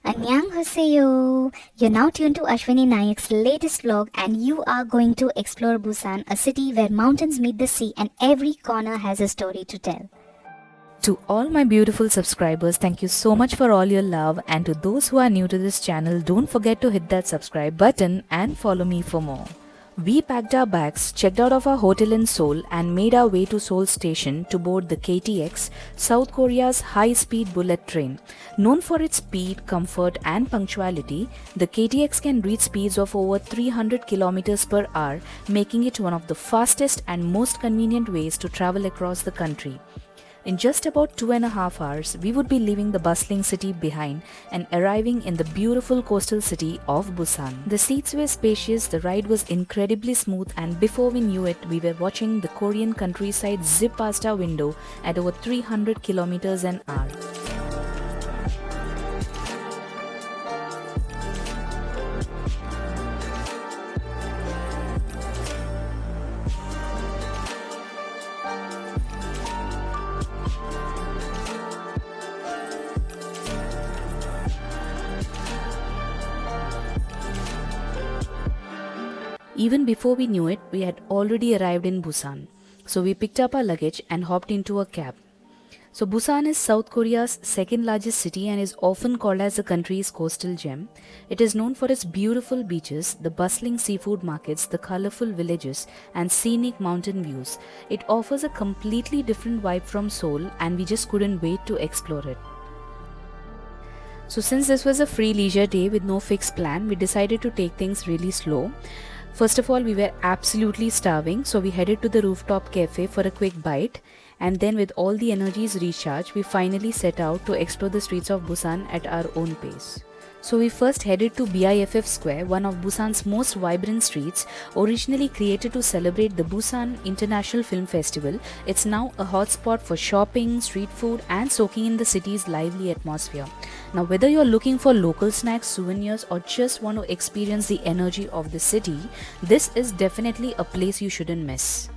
Annyeonghaseyo! You're now tuned to Ashwini Nayak's latest vlog and you are going to explore Busan, a city where mountains meet the sea and every corner has a story to tell. To all my beautiful subscribers, thank you so much for all your love, and to those who are new to this channel, don't forget to hit that subscribe button and follow me for more. We packed our bags, checked out of our hotel in Seoul and made our way to Seoul station to board the KTX, South Korea's high-speed bullet train. Known for its speed, comfort and punctuality, the KTX can reach speeds of over 300 kilometers per hour, making it one of the fastest and most convenient ways to travel across the country. In just about 2.5 hours, we would be leaving the bustling city behind and arriving in the beautiful coastal city of Busan. The seats were spacious, the ride was incredibly smooth, and before we knew it, we were watching the Korean countryside zip past our window at over 300 kilometers an hour. Even before we knew it, we had already arrived in Busan. So we picked up our luggage and hopped into a cab. So Busan is South Korea's second largest city and is often called as the country's coastal gem. It is known for its beautiful beaches, the bustling seafood markets, the colourful villages and scenic mountain views. It offers a completely different vibe from Seoul and we just couldn't wait to explore it. So since this was a free leisure day with no fixed plan, we decided to take things really slow. First of all, we were absolutely starving, so we headed to the rooftop cafe for a quick bite, and then with all the energies recharged, we finally set out to explore the streets of Busan at our own pace. So we first headed to BIFF Square, one of Busan's most vibrant streets. Originally created to celebrate the Busan International Film Festival, it's now a hotspot for shopping, street food and soaking in the city's lively atmosphere. Now whether you're looking for local snacks, souvenirs or just want to experience the energy of the city, this is definitely a place you shouldn't miss.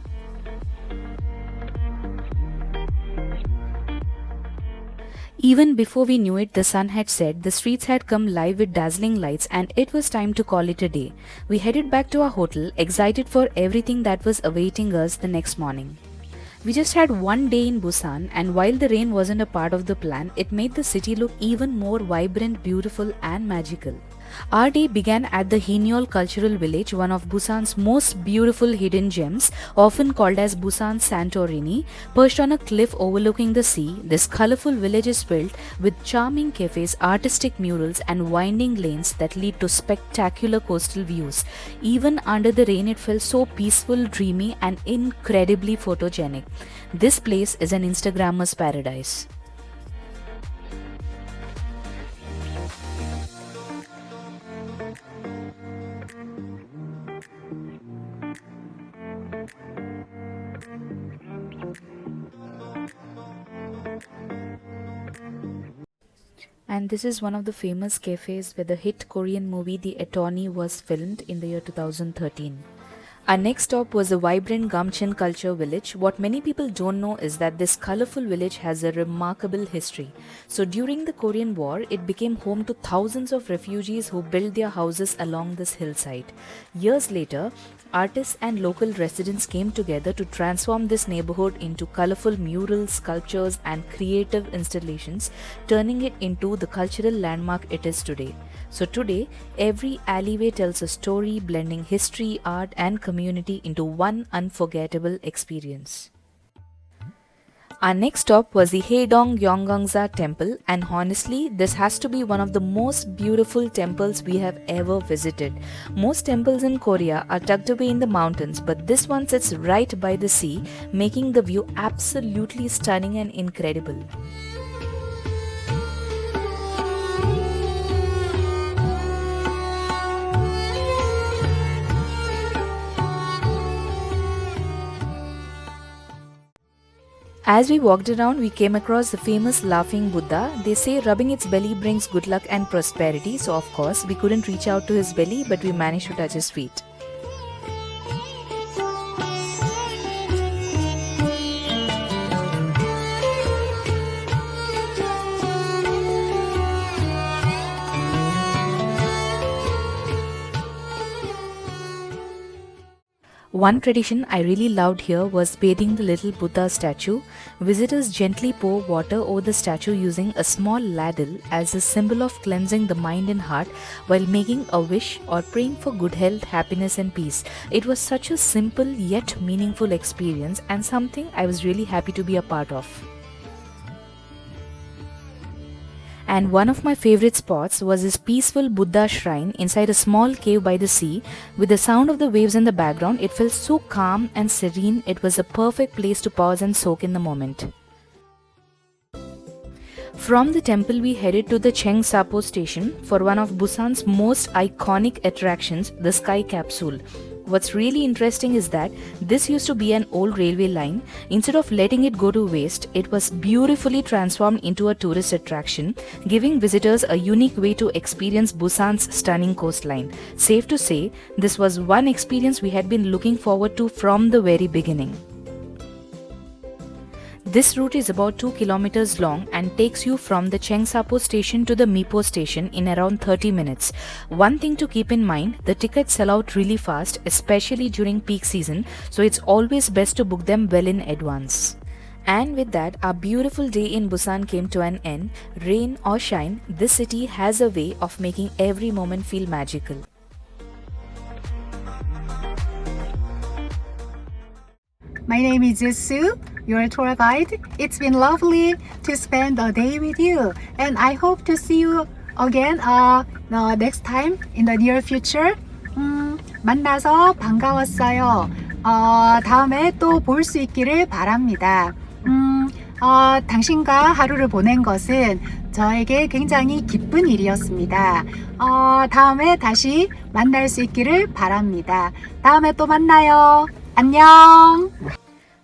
Even before we knew it, the sun had set, the streets had come live with dazzling lights and it was time to call it a day. We headed back to our hotel, excited for everything that was awaiting us the next morning. We just had one day in Busan and while the rain wasn't a part of the plan, it made the city look even more vibrant, beautiful and magical. Our day began at the Huinnyeoul Culture Village, one of Busan's most beautiful hidden gems, often called as Busan's Santorini. Perched on a cliff overlooking the sea, this colorful village is built with charming cafes, artistic murals and winding lanes that lead to spectacular coastal views. Even under the rain, it felt so peaceful, dreamy and incredibly photogenic. This place is an Instagrammer's paradise. And this is one of the famous cafes where the hit Korean movie The Attorney was filmed in the year 2013. Our next stop was the vibrant Gamcheon Culture Village. What many people don't know is that this colorful village has a remarkable history. So during the Korean War, it became home to thousands of refugees who built their houses along this hillside. Years later, artists and local residents came together to transform this neighborhood into colorful murals, sculptures and creative installations, turning it into the cultural landmark it is today. So today, every alleyway tells a story, blending history, art and community into one unforgettable experience. Our next stop was the Haedong Yonggungsa temple, and honestly, this has to be one of the most beautiful temples we have ever visited. Most temples in Korea are tucked away in the mountains, but this one sits right by the sea, making the view absolutely stunning and incredible. As we walked around, we came across the famous laughing Buddha. They say rubbing its belly brings good luck and prosperity, so of course we couldn't reach out to his belly, but we managed to touch his feet. One tradition I really loved here was bathing the little Buddha statue. Visitors gently pour water over the statue using a small ladle as a symbol of cleansing the mind and heart while making a wish or praying for good health, happiness and peace. It was such a simple yet meaningful experience and something I was really happy to be a part of. And one of my favorite spots was this peaceful Buddha shrine inside a small cave by the sea. With the sound of the waves in the background, it felt so calm and serene. It was a perfect place to pause and soak in the moment. From the temple, we headed to the Cheongsapo station for one of Busan's most iconic attractions, the Sky Capsule. What's really interesting is that this used to be an old railway line. Instead of letting it go to waste, it was beautifully transformed into a tourist attraction, giving visitors a unique way to experience Busan's stunning coastline. Safe to say, this was one experience we had been looking forward to from the very beginning. This route is about 2 kilometers long and takes you from the Cheongsapo station to the Mipo station in around 30 minutes. One thing to keep in mind, the tickets sell out really fast, especially during peak season, so it's always best to book them well in advance. And with that, our beautiful day in Busan came to an end. Rain or shine, this city has a way of making every moment feel magical. My name is Sue, your tour guide. It's been lovely to spend a day with you, and I hope to see you again next time in the near future. 만나서 반가웠어요. 다음에 또 볼 수 있기를 바랍니다. 당신과 하루를 보낸 것은 저에게 굉장히 기쁜 일이었습니다. 다음에 다시 만날 수 있기를 바랍니다. 다음에 또 만나요. 안녕.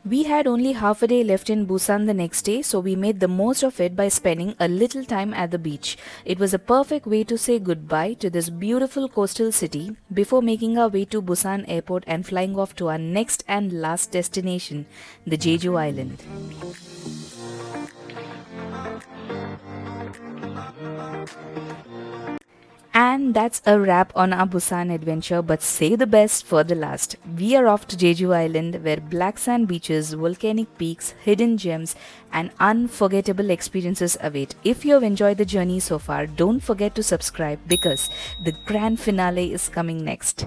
We had only half a day left in Busan the next day, so we made the most of it by spending a little time at the beach. It was a perfect way to say goodbye to this beautiful coastal city before making our way to Busan airport and flying off to our next and last destination, the Jeju Island. And that's a wrap on our Busan adventure, but save the best for the last. We are off to Jeju Island, where black sand beaches, volcanic peaks, hidden gems, and unforgettable experiences await. If you have enjoyed the journey so far, don't forget to subscribe because the grand finale is coming next.